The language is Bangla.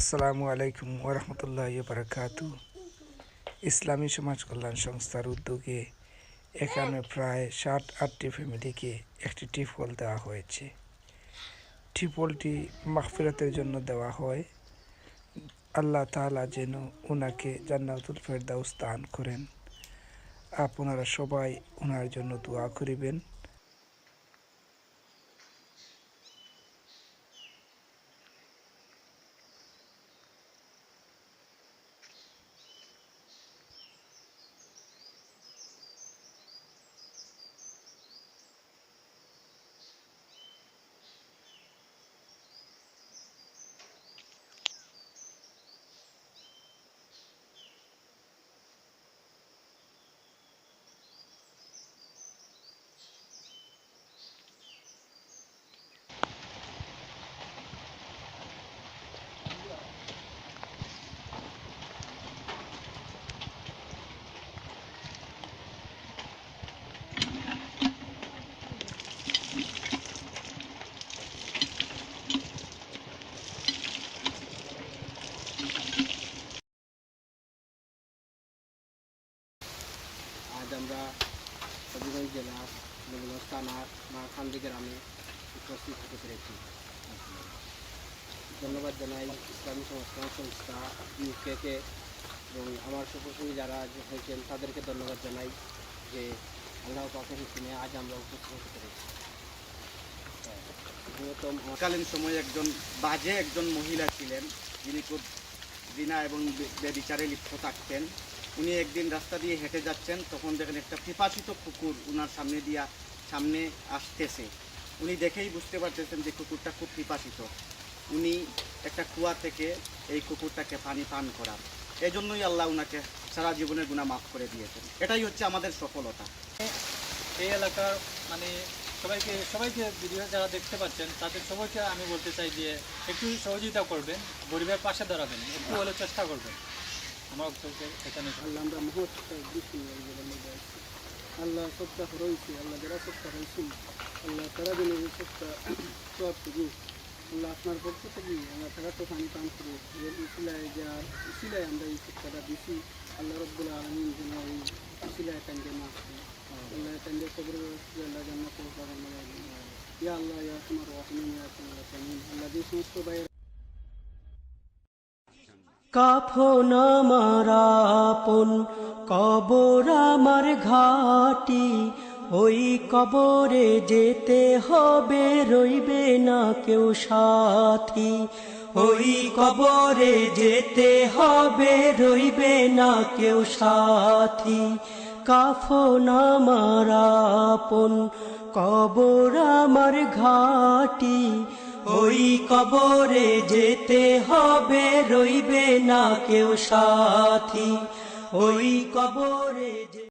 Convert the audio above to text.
আসসালামু আলাইকুম ওরহমতুল্লাহি বারাকাতু। ইসলামী সমাজ কল্যাণ সংস্থার উদ্যোগে এখানে প্রায় 7-8টি ফ্যামিলিকে একটি টিউবওয়েল দেওয়া হয়েছে। টিউবওয়েলটি মাগফিরাতের জন্য দেওয়া হয়। আল্লাহ তাআলা যেন ওনাকে জান্নাতুল ফেরদাউস দান করেন। আপনারা সবাই ওনার জন্য দোয়া করিবেন। আজ আমরা হবিগঞ্জ জেলার নবীগঞ্জ থানার মাখান্দি গ্রামে উপস্থিত হতে পেরেছি। ধন্যবাদ জানাই ইসলামী সংস্থা ইউকেকে এবং আমার সহকর্মী যারা হয়েছেন তাদেরকে ধন্যবাদ জানাই যে আল্লাহ পাকের হুকুমে আজ আমরা উপস্থিত হতে পেরেছি। কালীন সময়ে একজন মহিলা ছিলেন যিনি খুব জিনা এবং ব্যভিচারে লিপ্ত থাকতেন। উনি একদিন রাস্তা দিয়ে হেঁটে যাচ্ছেন, তখন দেখেন একটা পিপাসিত কুকুর ওনার সামনে আসতেছে। উনি দেখেই বুঝতে পারতেছেন যে কুকুরটা খুব পিপাসিত। উনি একটা কুয়া থেকে এই কুকুরটাকে পানি পান করান। এই জন্যই আল্লাহ ওনাকে সারা জীবনের গুনাহ মাফ করে দিয়েছেন। এটাই হচ্ছে আমাদের সফলতা। এই এলাকার সবাইকে ভিডিও যারা দেখতে পাচ্ছেন তাদের সবাইকে আমি বলতে চাই যে একটু সহযোগিতা করবেন, গরিবের পাশে দাঁড়াবেন, একটু হলেও চেষ্টা করবেন। আমার এখানে আল্লাহ আমরা মহৎ আল্লাহ সপ্তাহ রয়েছে, আল্লাহ যারা সপ্তাহ রয়েছেন আল্লাহ তারা যেন এই সপ্তাহ সব থেকে আল্লাহ আপনার পক্ষ থেকে আমরা তারা তো পানি পান করে সিলাই আমরা এই সপ্তাহটা দিছি। আল্লাহ রব্বুল আলমিন যেন এই সিলাই টাইমকে মাফ করেন। আল্লাহ টাইমকে কবর আল্লাহ জান্নাত ইয়া আল্লাহ ইয়া তোমার রহমিন ইয়া তোমার আল্লাহ যে সমস্ত বাইরে কাফন আমার আপন, কবর আমার ঘাটি, ওই কবরে যেতে হবে, রইবে না কেউ সাথী। ওই কবরে যেতে হবে, রইবে না কেউ সাথী। কাফন আমার আপন, কবর আমার ঘাটি, ওই কবরে যেতে হবে, রইবে না কেউ সাথী। ওই কবরে